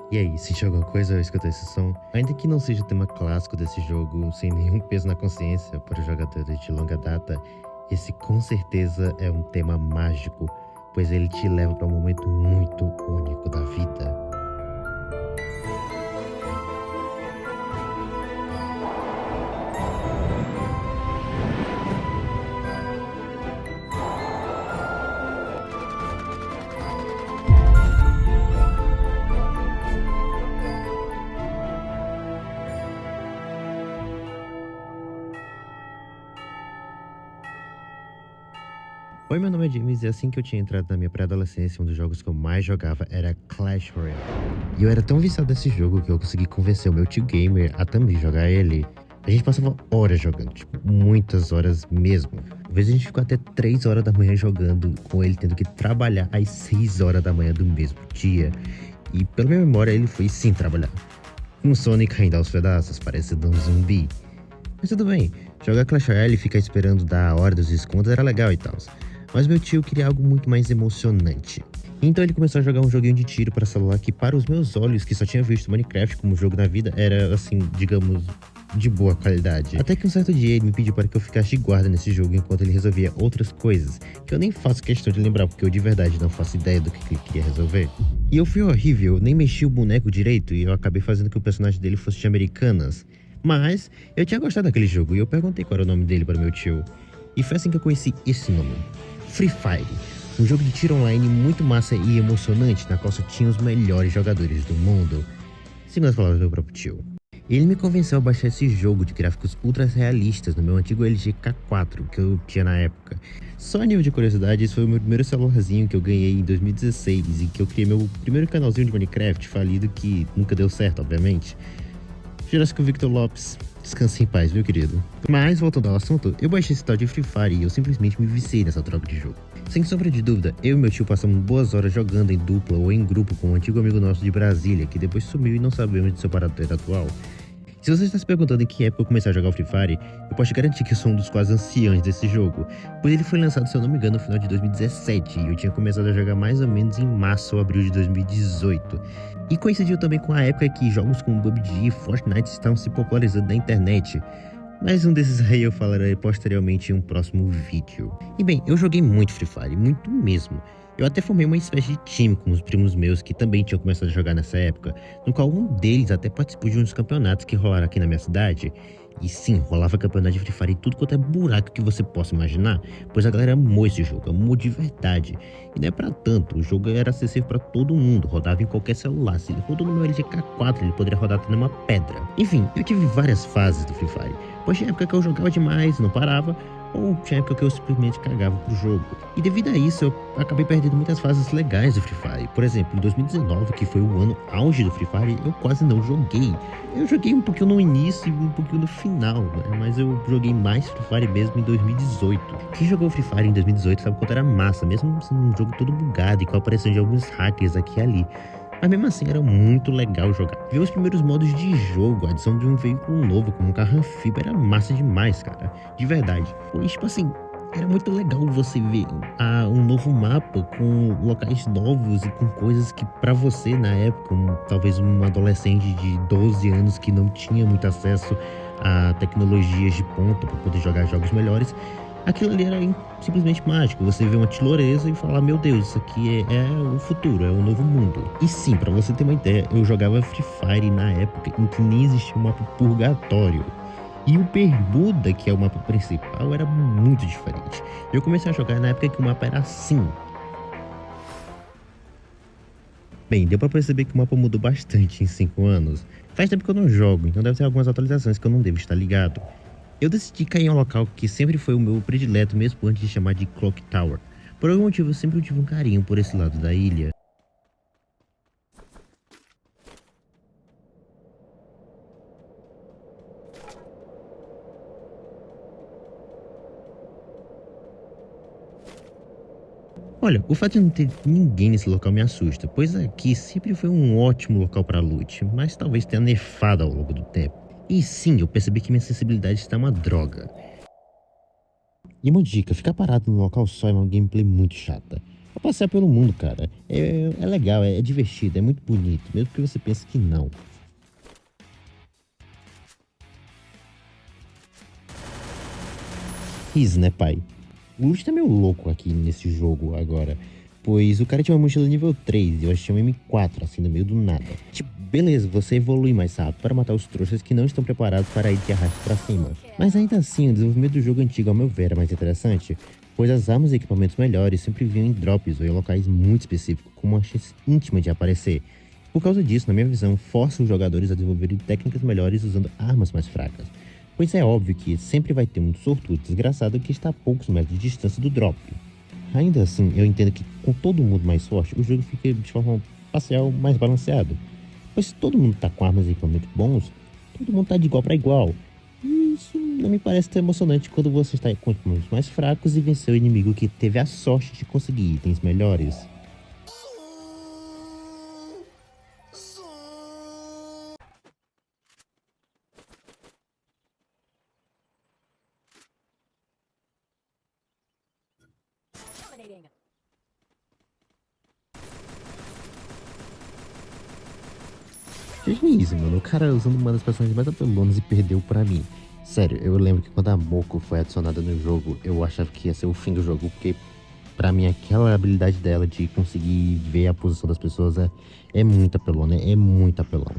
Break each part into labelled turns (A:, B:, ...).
A: E aí, sente alguma coisa ao escutar esse som? Ainda que não seja o tema clássico desse jogo, sem nenhum peso na consciência para os jogadores de longa data, esse com certeza é um tema mágico, pois ele te leva para um momento muito único da vida. Oi, meu nome é James e assim que eu tinha entrado na minha pré-adolescência, um dos jogos que eu mais jogava era Clash Royale. E eu era tão viciado nesse jogo que eu consegui convencer o meu tio gamer a também jogar ele. A gente passava horas jogando, tipo, muitas horas mesmo. Às vezes a gente ficou até 3 horas da manhã jogando, com ele tendo que trabalhar às 6 horas da manhã do mesmo dia. E pela minha memória ele foi sim trabalhar. Com o Sonic caindo aos pedaços, parecendo um zumbi. Mas tudo bem, jogar Clash Royale e ficar esperando dar a hora dos descontos era legal e tal. Mas meu tio queria algo muito mais emocionante. Então ele começou a jogar um joguinho de tiro para celular que, para os meus olhos, que só tinha visto Minecraft como jogo na vida, era assim, digamos, de boa qualidade. Até que um certo dia ele me pediu para que eu ficasse de guarda nesse jogo enquanto ele resolvia outras coisas, que eu nem faço questão de lembrar porque eu de verdade não faço ideia do que ele queria resolver. E eu fui horrível, nem mexi o boneco direito e eu acabei fazendo que o personagem dele fosse de Americanas. Mas eu tinha gostado daquele jogo e eu perguntei qual era o nome dele para meu tio. E foi assim que eu conheci esse nome. Free Fire, um jogo de tiro online muito massa e emocionante, na qual só tinha os melhores jogadores do mundo, segundo as palavras do meu próprio tio. Ele me convenceu a baixar esse jogo de gráficos ultra realistas no meu antigo LG K4 que eu tinha na época. Só a nível de curiosidade, esse foi o meu primeiro celularzinho que eu ganhei em 2016 e que eu criei meu primeiro canalzinho de Minecraft falido que nunca deu certo, obviamente. Jurassic Victor Lopes, descanse em paz, meu querido. Mas, voltando ao assunto, eu baixei esse tal de Free Fire e eu simplesmente me viciei nessa troca de jogo. Sem sombra de dúvida, eu e meu tio passamos boas horas jogando em dupla ou em grupo com um antigo amigo nosso de Brasília, que depois sumiu e não sabemos de seu paradeiro atual. Se você está se perguntando em que época eu comecei a jogar o Free Fire, eu posso te garantir que eu sou um dos quase anciãos desse jogo, pois ele foi lançado, se eu não me engano, no final de 2017, e eu tinha começado a jogar mais ou menos em março ou abril de 2018. E coincidiu também com a época que jogos como PUBG e Fortnite estavam se popularizando na internet. Mas um desses aí eu falarei posteriormente em um próximo vídeo. E bem, eu joguei muito Free Fire, muito mesmo. Eu até formei uma espécie de time com os primos meus que também tinham começado a jogar nessa época, no qual um deles até participou de um dos campeonatos que rolaram aqui na minha cidade. E sim, rolava campeonato de Free Fire e tudo quanto é buraco que você possa imaginar, pois a galera amou esse jogo, amou de verdade. E não é pra tanto, o jogo era acessível pra todo mundo, rodava em qualquer celular. Se ele rodou no meu LG K4, ele poderia rodar até numa pedra. Enfim, eu tive várias fases do Free Fire, pois tinha época que eu jogava demais, não parava, ou tinha época que eu simplesmente cagava pro jogo. E devido a isso, eu acabei perdendo muitas fases legais do Free Fire. Por exemplo, em 2019, que foi o ano auge do Free Fire, eu quase não joguei. Eu joguei um pouquinho no início e um pouquinho no final, né? Mas eu joguei mais Free Fire mesmo em 2018. Quem jogou Free Fire em 2018 sabe quanto era massa, mesmo sendo um jogo todo bugado e com a aparição de alguns hackers aqui e ali. Mas mesmo assim era muito legal jogar. Ver os primeiros modos de jogo, a adição de um veículo novo como um carro anfíbio era massa demais, cara. De verdade. Pois, tipo assim, era muito legal você ver um novo mapa com locais novos e com coisas que pra você na época, talvez um adolescente de 12 anos que não tinha muito acesso a tecnologias de ponta para poder jogar jogos melhores, aquilo ali era simplesmente mágico. Você vê uma tirolesa e falar, meu Deus, isso aqui é o futuro, é o novo mundo. E sim, pra você ter uma ideia, eu jogava Free Fire na época em que nem existia o mapa Purgatório. E o Bermuda, que é o mapa principal, era muito diferente. Eu comecei a jogar na época que o mapa era assim. Bem, deu pra perceber que o mapa mudou bastante em 5 anos. Faz tempo que eu não jogo, então deve ter algumas atualizações que eu não devo estar ligado. Eu decidi cair em um local que sempre foi o meu predileto, mesmo antes de chamar de Clock Tower. Por algum motivo eu sempre tive um carinho por esse lado da ilha. Olha, o fato de não ter ninguém nesse local me assusta, pois aqui sempre foi um ótimo local para loot, mas talvez tenha nerfado ao longo do tempo. E sim, eu percebi que minha sensibilidade está uma droga. E uma dica, ficar parado no local só é uma gameplay muito chata. a passear pelo mundo, cara. É legal, é divertido, é muito bonito, mesmo que você pense que não. Isso, né, pai? O loot tá meio louco aqui nesse jogo agora. Pois o cara tinha uma mochila nível 3 e eu achei uma M4, assim, no meio do nada. Tipo, beleza, você evolui mais rápido para matar os trouxas que não estão preparados para ir de arrasto pra cima. Mas ainda assim, o desenvolvimento do jogo antigo, ao meu ver, era mais interessante, pois as armas e equipamentos melhores sempre vinham em drops ou em locais muito específicos, com uma chance íntima de aparecer. Por causa disso, na minha visão, força os jogadores a desenvolverem técnicas melhores usando armas mais fracas. Pois é óbvio que sempre vai ter um sortudo desgraçado que está a poucos metros de distância do drop. Ainda assim, eu entendo que com todo mundo mais forte, o jogo fica de forma parcial mais balanceado. Pois se todo mundo tá com armas e equipamentos bons, todo mundo tá de igual para igual. E isso não me parece tão emocionante quando você está com equipamentos mais fracos e venceu o inimigo que teve a sorte de conseguir itens melhores.
B: Dominating.
A: Geniíssimo, mano. O cara usando uma das personagens mais apelonas e perdeu pra mim. Sério, eu lembro que quando a Moko foi adicionada no jogo, eu achava que ia ser o fim do jogo, porque pra mim aquela habilidade dela de conseguir ver a posição das pessoas é muito apelona, é muito apelão.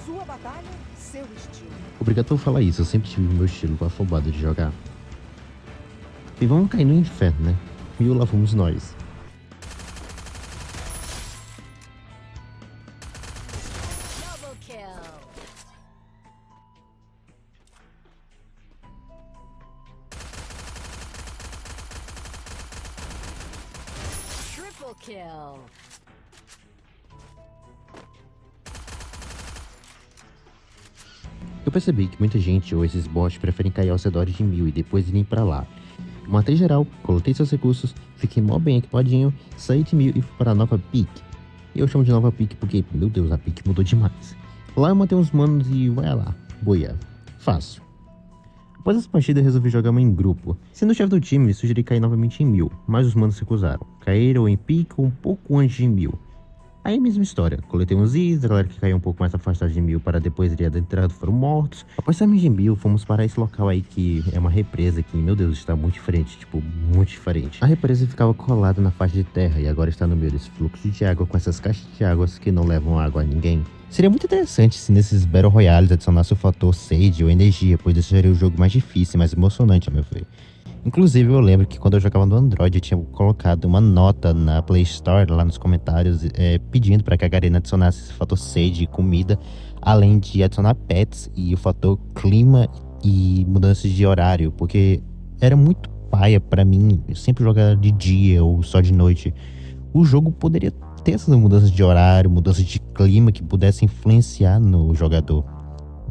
B: Sua batalha, seu estilo.
A: Obrigado por falar isso, eu sempre tive meu estilo afobado de jogar. E vamos cair no inferno, né? E lá fomos nós.
B: Double kill. Triple kill.
A: Eu percebi que muita gente ou esses bots preferem cair aos redores de 1000 e depois irem pra lá. Matei geral, coletei seus recursos, fiquei mó bem equipadinho, saí de 1000 e fui para a nova pick. E eu chamo de nova pick porque, meu Deus, a pick mudou demais. Lá eu matei uns manos e vai lá, boia. Fácil. Após essa partida eu resolvi jogar uma em grupo. Sendo o chefe do time, sugeri cair novamente em 1000, mas os manos se recusaram. Caíram em pick um pouco antes de 1000. Aí mesma história, coletei uns Is, a galera que caiu um pouco mais afastada de 1000 para depois ir adentrado foram mortos. Após sairmos de 1000, fomos para esse local aí que é uma represa que, meu Deus, está muito diferente, tipo, muito diferente. A represa ficava colada na faixa de terra e agora está no meio desse fluxo de água com essas caixas de águas que não levam água a ninguém. Seria muito interessante se nesses Battle Royales adicionasse o fator Sage ou energia, pois deixaria o jogo mais difícil e mais emocionante, a meu ver. Inclusive, eu lembro que quando eu jogava no Android, eu tinha colocado uma nota na Play Store, lá nos comentários, pedindo para que a Garena adicionasse esse fator Sage e comida, além de adicionar pets e o fator clima e mudanças de horário, porque era muito paia para mim, eu sempre jogar de dia ou só de noite. O jogo poderia ter essas mudanças de horário, mudanças de clima que pudessem influenciar no jogador.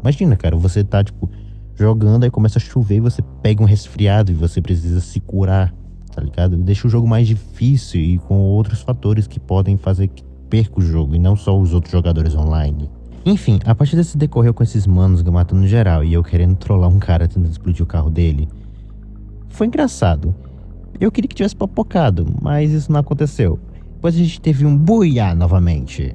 A: Imagina, cara, você tá, tipo, jogando, aí começa a chover e você pega um resfriado e você precisa se curar, tá ligado? Deixa o jogo mais difícil e com outros fatores que podem fazer que perca o jogo e não só os outros jogadores online. Enfim, a partida se decorreu com esses manos matando geral e eu querendo trollar um cara tentando explodir o carro dele. Foi engraçado. Eu queria que tivesse papocado, mas isso não aconteceu. Depois a gente teve um buiá novamente.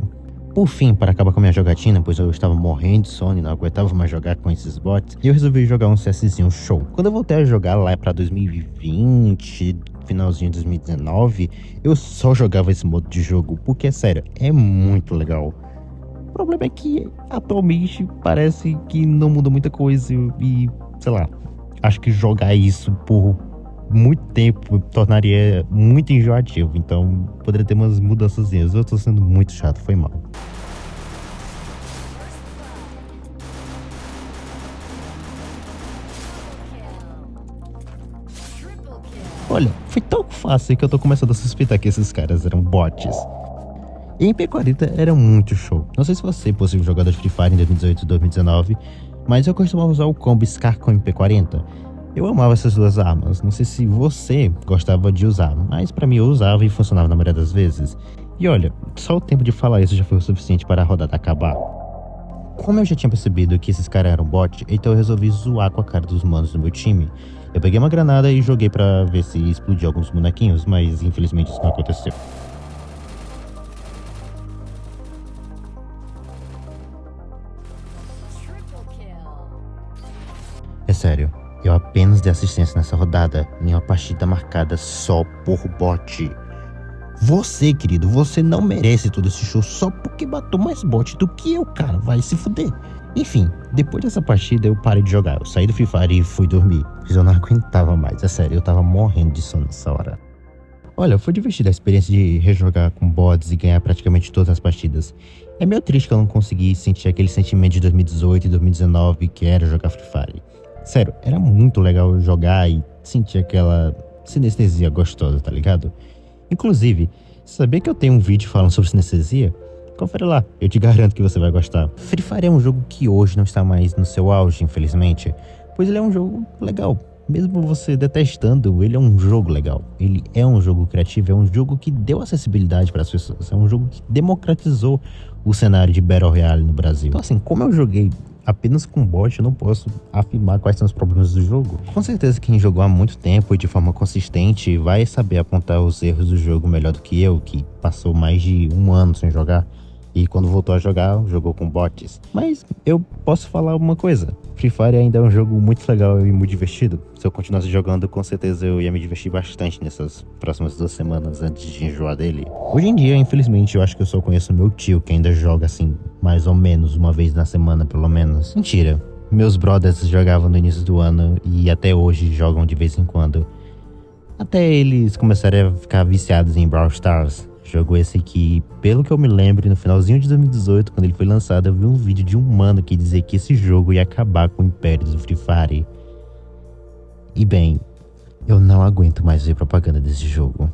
A: Por fim, para acabar com a minha jogatina, pois eu estava morrendo de sono e não aguentava mais jogar com esses bots, eu resolvi jogar um CSzinho show. Quando eu voltei a jogar lá para 2020, finalzinho de 2019, eu só jogava esse modo de jogo, porque, sério, é muito legal. O problema é que, atualmente, parece que não muda muita coisa e, sei lá, acho que jogar isso por muito tempo tornaria muito enjoativo, então poderia ter umas mudançazinhas. Eu tô sendo muito chato, foi mal.
B: Triple kill.
A: Olha, foi tão fácil que eu tô começando a suspeitar que esses caras eram bots. E em P40 era muito show. Não sei se você fosse um jogador de Free Fire em 2018 e 2019, mas eu costumava usar o combo Scar com MP40. Eu amava essas duas armas, não sei se você gostava de usar, mas pra mim eu usava e funcionava na maioria das vezes. E olha, só o tempo de falar isso já foi o suficiente para a rodada acabar. Como eu já tinha percebido que esses caras eram bot, então eu resolvi zoar com a cara dos manos do meu time. Eu peguei uma granada e joguei pra ver se explodia alguns bonequinhos, mas infelizmente isso não aconteceu.
B: Triple kill.
A: É sério, eu apenas dei assistência nessa rodada em uma partida marcada só por bot. Você, querido, você não merece todo esse show só porque matou mais bot do que eu, cara. Vai se fuder. Enfim, depois dessa partida eu parei de jogar. Eu saí do Free Fire e fui dormir. Eu não aguentava mais, é sério, eu tava morrendo de sono nessa hora. Olha, foi divertida a experiência de rejogar com bots e ganhar praticamente todas as partidas. É meio triste que eu não consegui sentir aquele sentimento de 2018 e 2019 que era jogar Free Fire. Sério, era muito legal jogar e sentir aquela sinestesia gostosa, tá ligado? Inclusive, sabia que eu tenho um vídeo falando sobre sinestesia? Confere lá, eu te garanto que você vai gostar. Free Fire é um jogo que hoje não está mais no seu auge, infelizmente, pois ele é um jogo legal. Mesmo você detestando, ele é um jogo legal. Ele é um jogo criativo, é um jogo que deu acessibilidade para as pessoas. É um jogo que democratizou o cenário de Battle Royale no Brasil. Então assim, como eu joguei apenas com bot, eu não posso afirmar quais são os problemas do jogo. Com certeza quem jogou há muito tempo e de forma consistente vai saber apontar os erros do jogo melhor do que eu, que passou mais de um ano sem jogar. E quando voltou a jogar, jogou com bots. Mas eu posso falar uma coisa. Free Fire ainda é um jogo muito legal e muito divertido. Se eu continuasse jogando, com certeza eu ia me divertir bastante nessas próximas 2 semanas antes de enjoar dele. Hoje em dia, infelizmente, eu acho que eu só conheço meu tio, que ainda joga assim, mais ou menos, uma vez na semana, pelo menos. Mentira. Meus brothers jogavam no início do ano e até hoje jogam de vez em quando. Até eles começarem a ficar viciados em Brawl Stars. Jogo esse que, pelo que eu me lembro, no finalzinho de 2018, quando ele foi lançado, eu vi um vídeo de um mano que dizia que esse jogo ia acabar com o império do Free Fire. E bem, eu não aguento mais ver propaganda desse jogo.